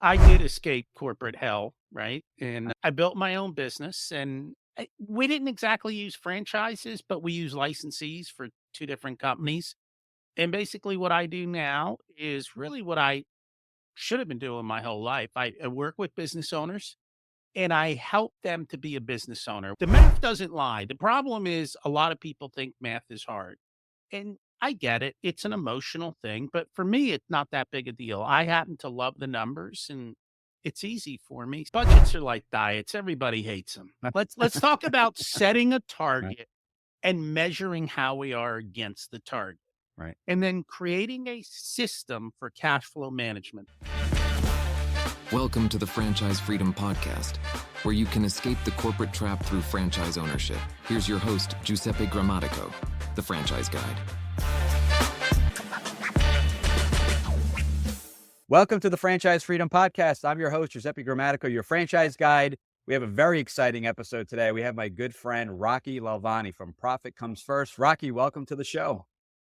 I did escape corporate hell, right? And I built my own business and we didn't exactly use franchises, but we use licensees for two different companies. And basically what I do now is really what I should have been doing my whole life. I work with business owners and I help them to be a business owner. The math doesn't lie. The problem is a lot of people think math is hard. And I get it. It's an emotional thing, but for me, it's not that big a deal. I happen to love the numbers and it's easy for me. Budgets are like diets. Everybody hates them. Let's talk about setting a Right, target and measuring how we are against the target right. and then creating a system for cash flow management. Welcome to the Franchise Freedom Podcast, where you can escape the corporate trap through franchise ownership. Here's your host, Giuseppe Grammatico, the Franchise Guide. Welcome to the Franchise Freedom Podcast. I'm your host, Giuseppe Grammatico, your franchise guide. We have a very exciting episode today. We have my good friend, Rocky Lalvani from Profit Comes First. Rocky, welcome to the show.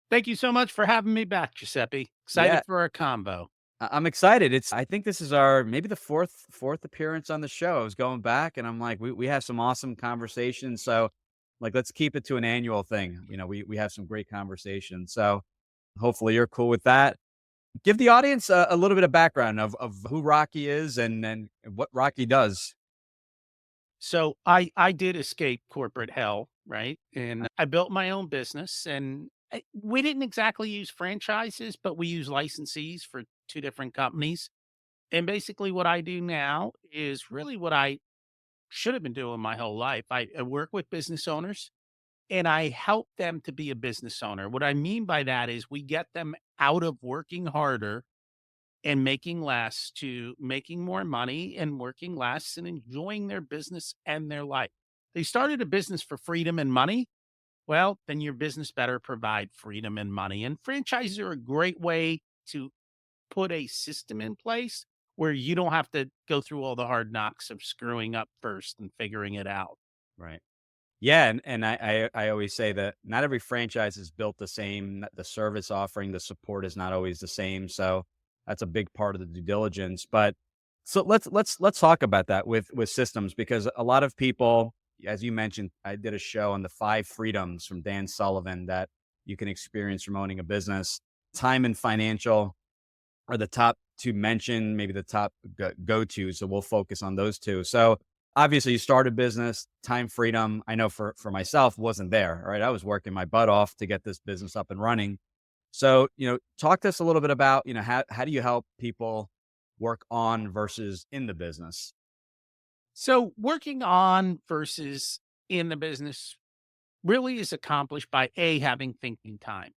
Thank you so much for having me back, Giuseppe. Yeah, Excited for our combo. I'm excited. I think this is our maybe the fourth appearance on the show. I was going back and I'm like, we have some awesome conversations. So like let's keep it to an annual thing. We have some great conversations. So hopefully you're cool with that. Give the audience a little bit of background of who Rocky is and what Rocky does. So I did escape corporate hell, right? And I built my own business and we didn't exactly use franchises, but we use licensees for two different companies. And basically what I do now is really what I should have been doing my whole life. I work with business owners and I help them to be a business owner. What I mean by that is we get them out of working harder and making less to making more money and working less and enjoying their business and their life. They started a business for freedom and money. Well, then your business better provide freedom and money. And franchises are a great way to put a system in place where you don't have to go through all the hard knocks of screwing up first and figuring it out. Right. Yeah, and I always say that not every franchise is built the same. The service offering, the support is not always the same. So that's a big part of the due diligence. But so let's talk about that with systems because a lot of people, as you mentioned, I did a show on the 5 freedoms from Dan Sullivan that you can experience from owning a business. Time and financial are the top two mentioned, maybe the top go to. So we'll focus on those two. So obviously you start a business, time freedom. I know for myself wasn't there, right? I was working my butt off to get this business up and running. So, talk to us a little bit about, how do you help people work on versus in the business? So, working on versus in the business really is accomplished by A, having thinking time,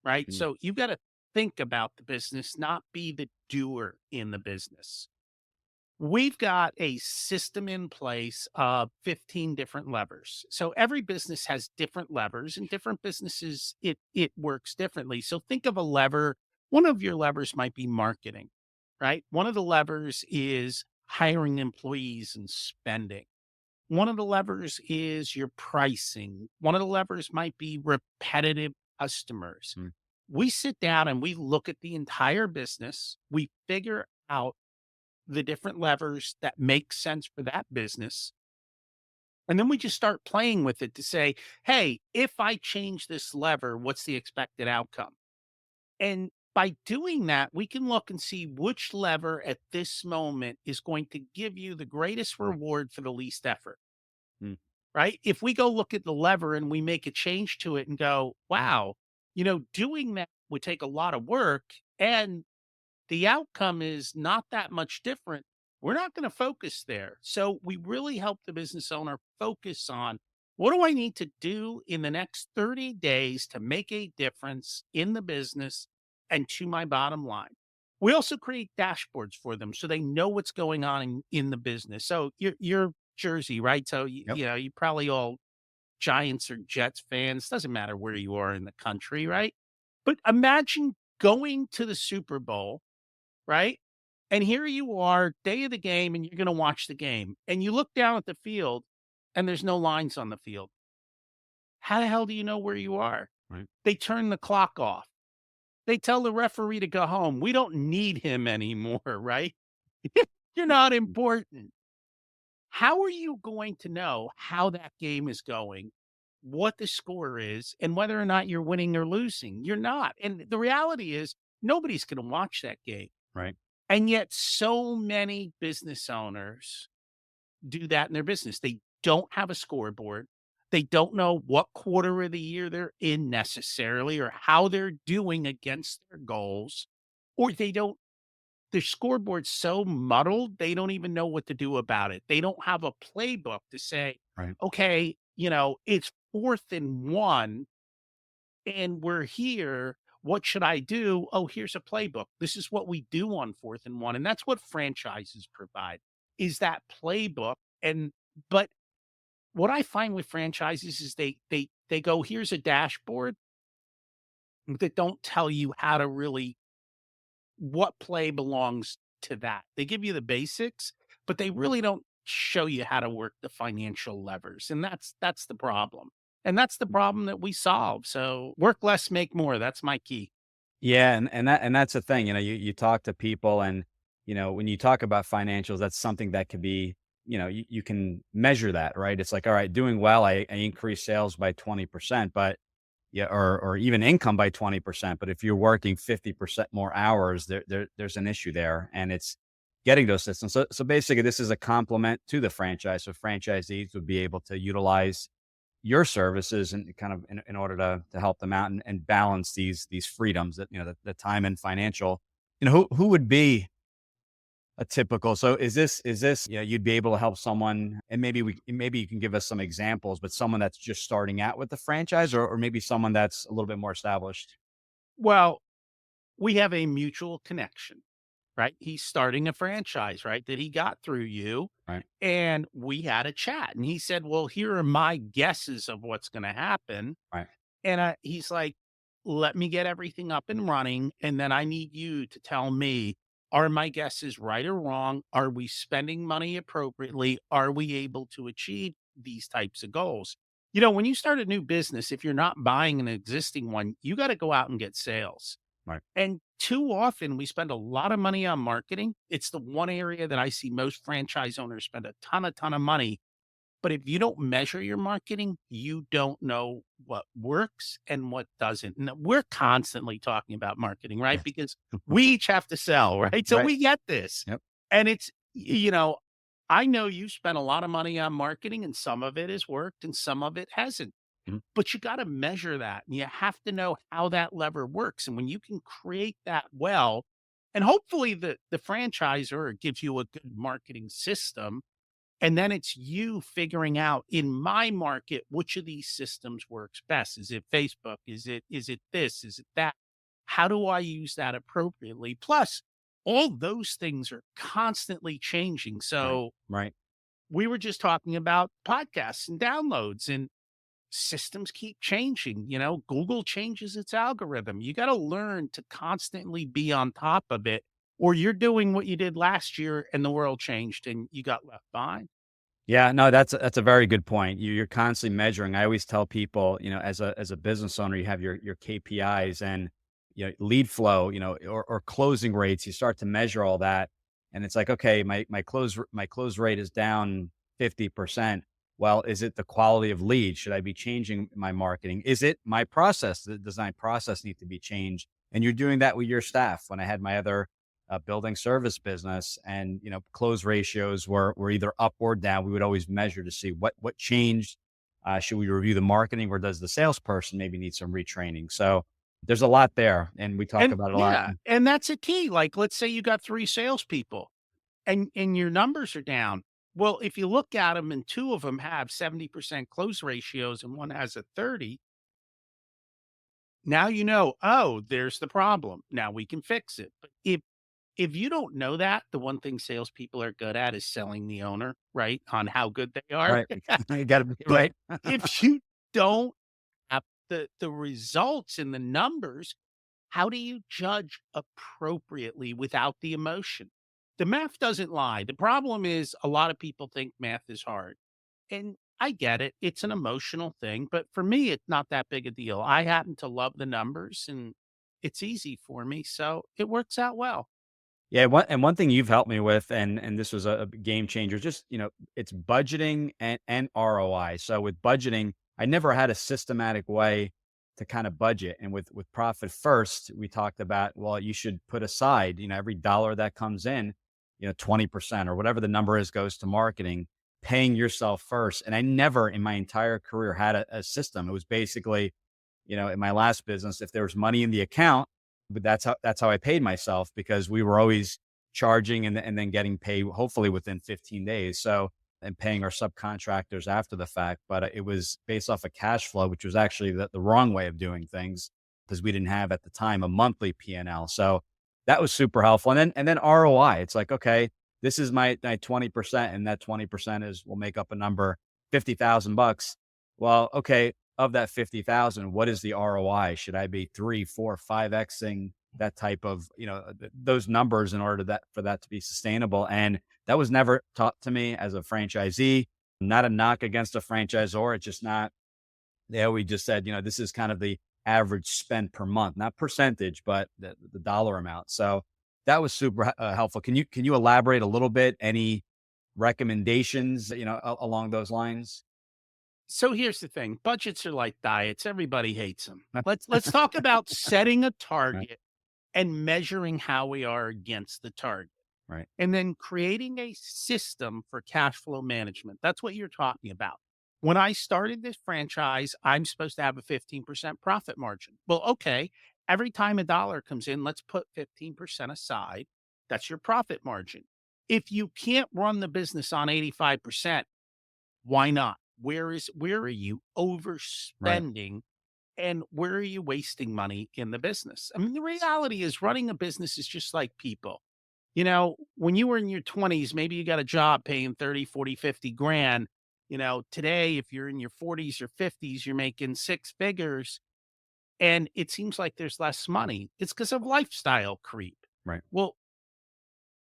right? Mm, So, you've got to think about the business, not be the doer in the business. We've got a system in place of 15 different levers. So every business has different levers and different businesses it works differently. So think of a lever, one of your levers might be marketing, right? One of the levers is hiring employees and spending. One of the levers is your pricing. One of the levers might be repetitive customers. mm, We sit down and we look at the entire business. We figure out the different levers that make sense for that business. And then we just start playing with it to say, hey, if I change this lever, what's the expected outcome? And by doing that, we can look and see which lever at this moment is going to give you the greatest reward for the least effort, mm, right? If we go look at the lever and we make a change to it and go, wow, doing that would take a lot of work and the outcome is not that much different, we're not going to focus there. So we really help the business owner focus on what do I need to do in the next 30 days to make a difference in the business and to my bottom line. We also create dashboards for them so they know what's going on in the business. So you're Jersey, right? So yep. you probably all Giants or Jets fans. Doesn't matter where you are in the country, right? But imagine going to the Super Bowl, right? And here you are, day of the game, and you're going to watch the game. And you look down at the field, and there's no lines on the field. How the hell do you know where you are? Right. They turn the clock off. They tell the referee to go home. We don't need him anymore, right? You're not important. How are you going to know how that game is going, what the score is, and whether or not you're winning or losing? You're not. And the reality is, nobody's going to watch that game. Right. And yet, so many business owners do that in their business. They don't have a scoreboard. They don't know what quarter of the year they're in necessarily or how they're doing against their goals, or they don't their scoreboard's so muddled, they don't even know what to do about it. They don't have a playbook to say, Right. okay, it's 4th and 1 and we're here. What should I do? Oh, here's a playbook. This is what we do on 4th and 1. And that's what franchises provide is that playbook. But what I find with franchises is they go, here's a dashboard that don't tell you how to really what play belongs to that. They give you the basics, but they really don't show you how to work the financial levers. And that's the problem. And that's the problem that we solve. So work less, make more. That's my key. Yeah, and that's the thing, you talk to people and, when you talk about financials, that's something that could be, you can measure that, right? It's like, all right, doing well, I increase sales by 20%, but yeah, or even income by 20%. But if you're working 50% more hours, there's an issue there. And it's getting those systems. So basically this is a complement to the franchise. So franchisees would be able to utilize your services and kind of in order to help them out and balance these freedoms that the time and financial. Who would be a typical, so is this you'd be able to help someone, and maybe you can give us some examples, but someone that's just starting out with the franchise, or maybe someone that's a little bit more established. Well, we have a mutual connection, right? He's starting a franchise, right? That he got through you. Right. And we had a chat and he said, well, here are my guesses of what's going to happen. Right. And he's like, let me get everything up and running. And then I need you to tell me, are my guesses right or wrong? Are we spending money appropriately? Are we able to achieve these types of goals? When you start a new business, if you're not buying an existing one, you got to go out and get sales. Right. And too often we spend a lot of money on marketing. It's the one area that I see most franchise owners spend a ton of money, but if you don't measure your marketing, you don't know what works and what doesn't. And we're constantly talking about marketing, right? Yeah. Because we each have to sell, right? So Right. we get this. Yep. And I know you spent a lot of money on marketing and some of it has worked and some of it hasn't. Mhm. But you got to measure that and you have to know how that lever works. And when you can create that well, and hopefully the franchisor gives you a good marketing system, and then it's you figuring out in my market, which of these systems works best. Is it Facebook? Is it this? Is it that? How do I use that appropriately? Plus, all those things are constantly changing. Right. So Right. we were just talking about podcasts and downloads and systems keep changing. Google changes its algorithm. You got to learn to constantly be on top of it, or you're doing what you did last year and the world changed and you got left behind. Yeah, no, that's a very good point. You're constantly measuring. I always tell people, as a business owner, you have your KPIs and lead flow, or closing rates. You start to measure all that, and it's like, okay, my close rate is down 50%. Well, is it the quality of lead? Should I be changing my marketing? Is it my process? The design process need to be changed, and you're doing that with your staff. When I had my other building service business, and close ratios were either up or down, we would always measure to see what changed. Should we review the marketing, or does the salesperson maybe need some retraining? So there's a lot there, and we talk And about it a lot. yeah, and that's a key. Like, let's say you got 3 salespeople and your numbers are down. Well, if you look at them and 2 of them have 70% close ratios and one has a 30, now oh, there's the problem. Now we can fix it. But if you don't know that, the one thing salespeople are good at is selling the owner, right? On how good they are. Right. You got to be But right. if you don't have the results and the numbers, how do you judge appropriately without the emotion? The math doesn't lie. The problem is a lot of people think math is hard. And I get it. It's an emotional thing, but for me, it's not that big a deal. I happen to love the numbers and it's easy for me. So it works out well. Yeah, one thing you've helped me with, and this was a game changer, just, it's budgeting and ROI. So with budgeting, I never had a systematic way to kind of budget. And with profit first, we talked about, well, you should put aside, every dollar that comes in, 20% or whatever the number is goes to marketing, paying yourself first. And I never in my entire career had a system. It was basically, in my last business, if there was money in the account, but that's how I paid myself because we were always charging and then getting paid hopefully within 15 days. So and paying our subcontractors after the fact, but it was based off of cash flow, which was actually the wrong way of doing things because we didn't have at the time a monthly P&L. So that was super helpful. And then ROI, it's like, okay, this is my 20%, and that 20% is will make up a number, $50,000. Well, okay, of that 50,000, what is the ROI? Should I be 3, 4, 5xing that type of, those numbers in order for that to be sustainable? And that was never taught to me as a franchisee. Not a knock against a franchisor. It's just not. They always just said, this is kind of the average spend per month, not percentage, but the dollar amount. So that was super helpful. Can you elaborate a little bit? Any recommendations, along those lines? So here's the thing, budgets are like diets, everybody hates them. Let's talk about setting a Right. target and measuring how we are against the target, Right. and then creating a system for cash flow management. That's what you're talking about. When I started this franchise, I'm supposed to have a 15% profit margin. Well, okay, every time a dollar comes in, let's put 15% aside. That's your profit margin. If you can't run the business on 85%, why not? Where are you Right. overspending and where are you wasting money in the business? I mean, the reality is running a business is just like people. When you were in your 20s, maybe you got a job paying 30, 40, 50 grand. Today, if you're in your 40s or 50s, you're making six figures and it seems like there's less money. It's because of lifestyle creep. Right. Well,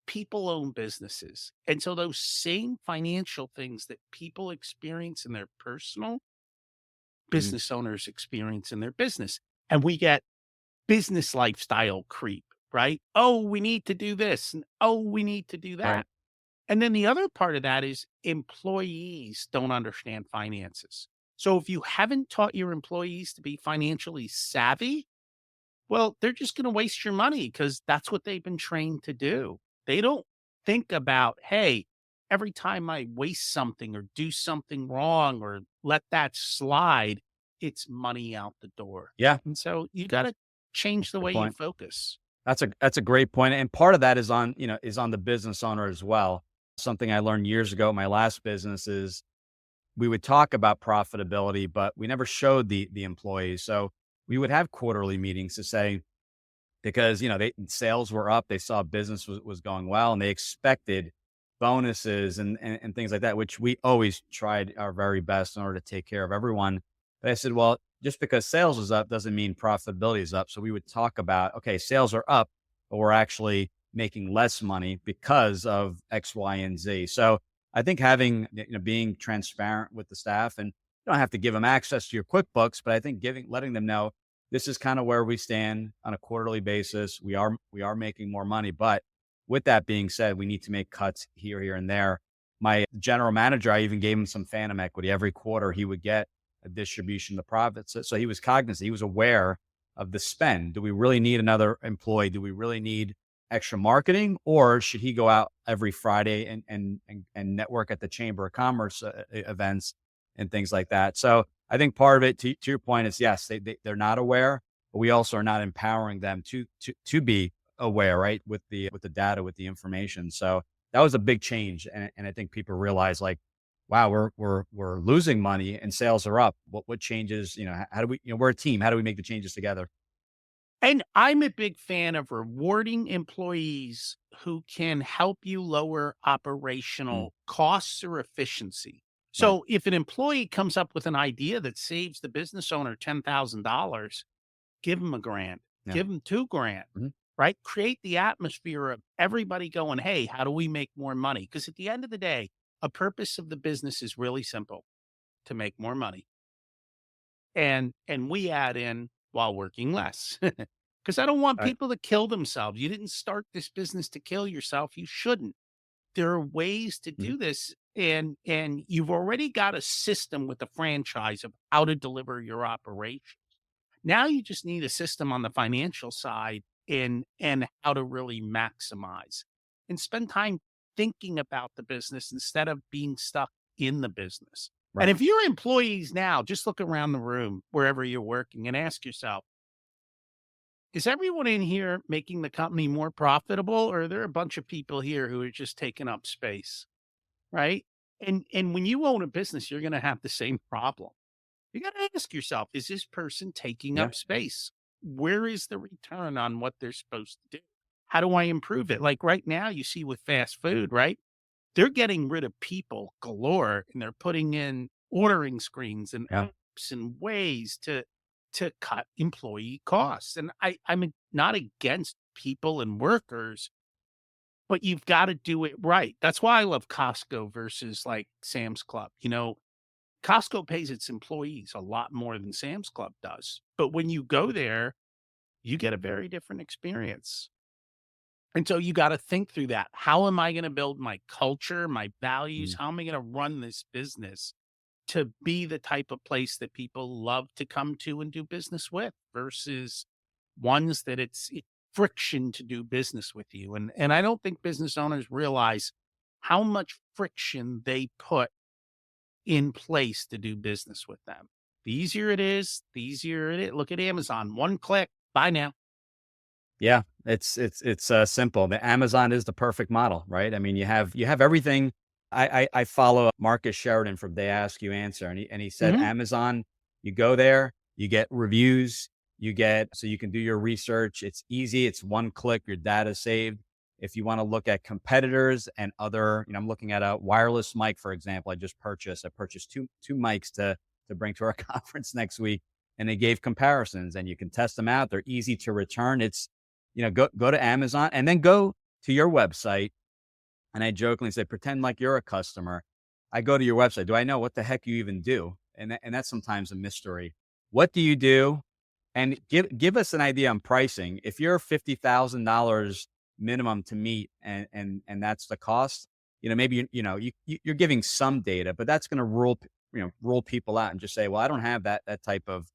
people own businesses. And so those same financial things that people experience in their personal, Mhm. business owners experience in their business. And we get business lifestyle creep, right? Oh, we need to do this. And oh, we need to do Right. that. And then the other part of that is employees don't understand finances. So if you haven't taught your employees to be financially savvy, well, they're just going to waste your money because that's what they've been trained to do. They don't think about, hey, every time I waste something or do something wrong or let that slide, it's money out the door. Yeah. And so you got to change the Good way you point. focus. That's a great point, and part of that is on the business owner as well. Something I learned years ago at my last business is we would talk about profitability, but we never showed the employees. So we would have quarterly meetings to say, because they sales were up, they saw business was going well, and they expected bonuses and things like that, which we always tried our very best in order to take care of everyone. But I said, well, just because sales is up doesn't mean profitability is up. So we would talk about, okay, sales are up, but we're actually making less money because of X, Y, and Z. So I think having, being transparent with the staff, and you don't have to give them access to your QuickBooks, but I think letting them know this is kind of where we stand on a quarterly basis. We are making more money, but with that being said, we need to make cuts here, and there. My general manager, I even gave him some phantom equity. Every quarter, he would get a distribution of profits. So he was cognizant. He was aware of the spend. Do we really need another employee? Do we really need extra marketing, or should he go out every Friday and network at the Chamber of Commerce events and things like that? So I think part of it, to your point, is yes, they're not aware, but we also are not empowering them to be aware, right, with the data, with the information. So that was a big change, and I think people realize, like, wow, we're losing money and sales are up. What changes? How do we? We're a team. How do we make the changes together? And I'm a big fan of rewarding employees who can help you lower Mm, operational costs or efficiency. right. So if an employee comes up with an idea that saves the business owner $10,000, give them a grand, Yeah. give them 2 grand, Mhm. right? Create the atmosphere of everybody going, hey, how do we make more money? Because at the end of the day, a purpose of the business is really simple, to make more money. And we add in while working less. because I don't want Right. people to kill themselves. You didn't start this business to kill yourself. You shouldn't. There are ways to Mhm. do this, and you've already got a system with the franchise of how to deliver your operation. Now you just need a system on the financial side and how to really maximize and spend time thinking about the business instead of being stuck in the business. And Right. if you're employees now, just look around the room wherever you're working and ask yourself, is everyone in here making the company more profitable, or are there a bunch of people here who are just taking up space? Right? And when you own a business, you're going to have the same problem. You got to ask yourself, is this person taking Yeah. up space? Where is the return on what they're supposed to do? How do I improve it? Like right now, you see with fast food, right? They're getting rid of people galore and they're putting in ordering screens and Yeah. apps and ways to cut employee costs. And I'm not against people and workers, but you've got to do it right. That's why I love Costco versus like Sam's Club. Costco pays its employees a lot more than Sam's Club does. But when you go there, you get a very different experience. And so you got to think through that. How am I going to build my culture, my values? Mhm. How am I going to run this business to be the type of place that people love to come to and do business with versus ones that it's friction to do business with you. And I don't think business owners realize how much friction they put in place to do business with them. The easier it is, the easier it is. Look at Amazon, one click, buy now. Yeah, it's simple. The Amazon is the perfect model, right? I mean, you have everything. I follow Marcus Sheridan from They Ask You Answer, and he said Mhm. Amazon. You go there, you get reviews, you get so you can do your research. It's easy. It's one click. Your data saved. If you want to look at competitors and other, I'm looking at a wireless mic, for example. I purchased two mics to bring to our conference next week, and they gave comparisons, and you can test them out. They're easy to return. It's go to Amazon and then go to your website. And I jokingly say, pretend like you're a customer. I go to your website. Do I know what the heck you even do? And that's sometimes a mystery. What do you do? And give us an idea on pricing. If you're $50,000 minimum to meet, and that's the cost, maybe you're giving some data, but that's going to rule people out and just say, well, I don't have that type of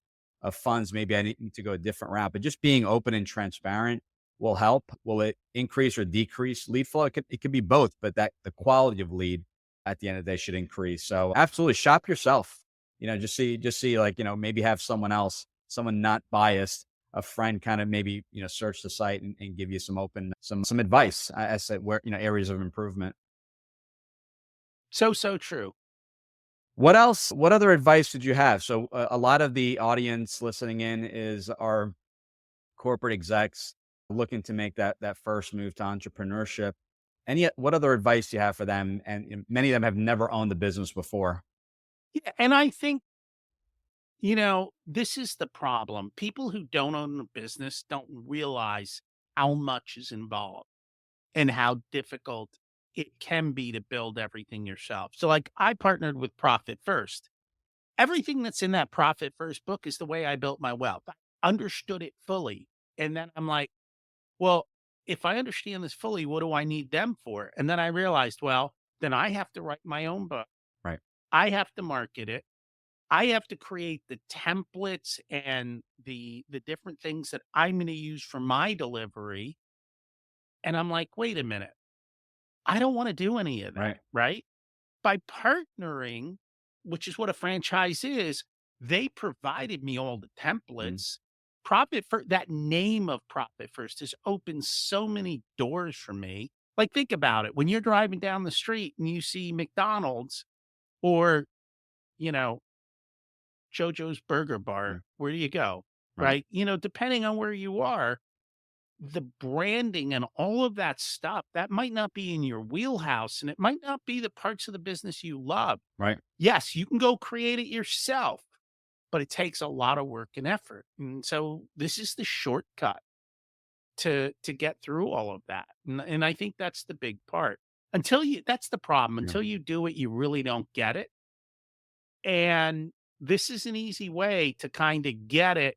funds. Maybe I need to go a different route. But just being open and transparent will help. Will it increase or decrease lead flow? It could be both, but that the quality of lead at the end of the day should increase. So absolutely shop yourself. Just see like, maybe have someone not biased, a friend kind of maybe, search the site and give you some advice as to where, areas of improvement. So, so true. What else? What other advice did you have? So a lot of the audience listening in is our corporate execs looking to make that first move to entrepreneurship. And yet, what other advice do you have for them? And many of them have never owned a business before. Yeah, and I think, this is the problem. People who don't own a business don't realize how much is involved and how difficult it can be to build everything yourself. So, like, I partnered with Profit First. Everything that's in that Profit First book is the way I built my wealth. I understood it fully. And then I'm like, well, if I understand this fully, what do I need them for? And then I realized, well, then I have to write my own book. Right. I have to market it. I have to create the templates and the different things that I'm going to use for my delivery. And I'm like, wait a minute. I don't want to do any of that, Right. right? By partnering, which is what a franchise is, they provided me all the Mm. templates. Profit First, that name of Profit First has opened so many doors for me. Like, think about it. When you're driving down the street and you see McDonald's or, you know, JoJo's Burger Bar, Mm. where do you go? Right. Right? Depending on where you are, the branding and all of that stuff, that might not be in your wheelhouse and it might not be the parts of the business you love. Right. Yes, you can go create it yourself, but it takes a lot of work and effort. And so this is the shortcut to get through all of that. And I think that's the big part. That's the problem. Yeah. Until you do it, you really don't get it. And this is an easy way to kind of get it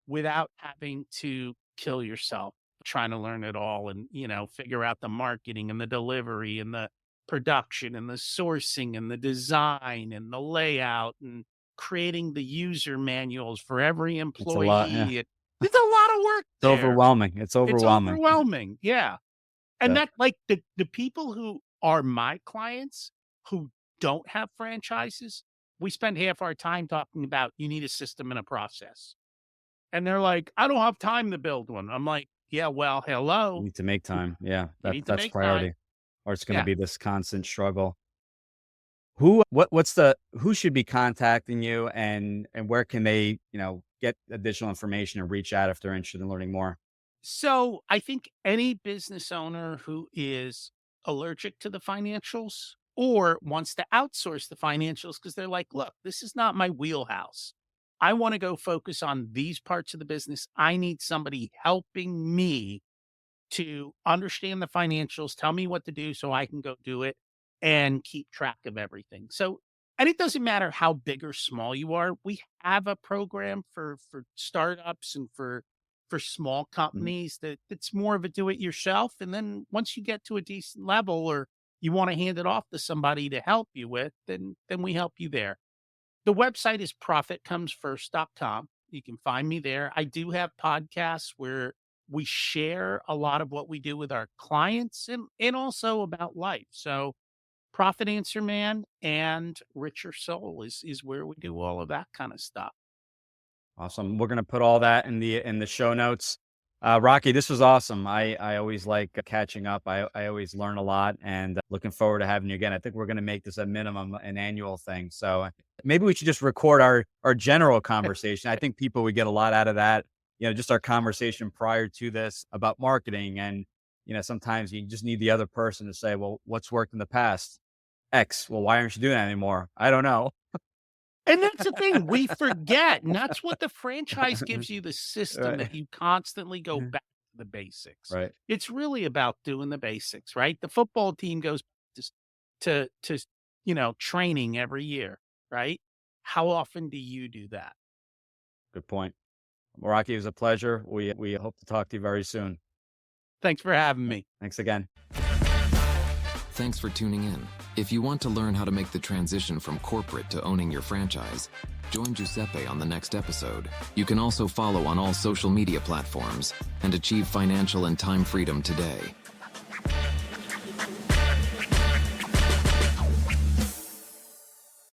without having to kill yourself trying to learn it all and, figure out the marketing and the delivery and the production and the sourcing and the design and the layout and creating the user manuals for every It's a lot. Yeah. employee. There's a lot of work It's there. overwhelming. It's It's overwhelming. overwhelming. Yeah. And Yeah. that like the people who are my clients who don't have franchises, we spend half our time talking about you need a system and a process. And they're like, I don't have time to build one. I'm like, yeah, well, You hello. need to make time. Yeah. You need to That's make time. priority. Or it's going to Yeah. be this constant struggle. Who should be contacting you, and where can they, get additional information and reach out if they're interested in learning more? So I think any business owner who is allergic to the financials or wants to outsource the financials because they're like, look, this is not my wheelhouse. I want to go focus on these parts of the business. I need somebody helping me to understand the financials, tell me what to do so I can go do it and keep track of everything. So, and it doesn't matter how big or small you are. We have a program for startups and for small Mhm. companies that's more of a do it yourself. And then once you get to a decent level or you want to hand it off to somebody to help you with, then we help you there. The website is profitcomesfirst.com. You can find me there. I do have podcasts where we share a lot of what we do with our clients and also about life. So Profit Answer Man and Richer Soul is where we do all of that kind of stuff. Awesome. We're gonna put all that in the show notes. Rocky, this was awesome. I always like catching up. I always learn a lot, and looking forward to having you again. I think we're gonna make this a minimum, an annual thing. So maybe we should just record our general conversation. I think people would get a lot out of that. Just our conversation prior to this about marketing, and sometimes you just need the other person to say, well, what's worked in the past? X. Well, why aren't you doing that anymore? I don't know. And that's the thing, we forget, and that's what the franchise gives you, the system Right. that you constantly go back to the basics. Right. It's really about doing the basics, right? The football team goes to training every year, right? How often do you do that? Good point. Rocky, it was a pleasure. We hope to talk to you very soon. Thanks for having me. Thanks again. Thanks for tuning in. If you want to learn how to make the transition from corporate to owning your franchise, join Giuseppe on the next episode. You can also follow on all social media platforms and achieve financial and time freedom today.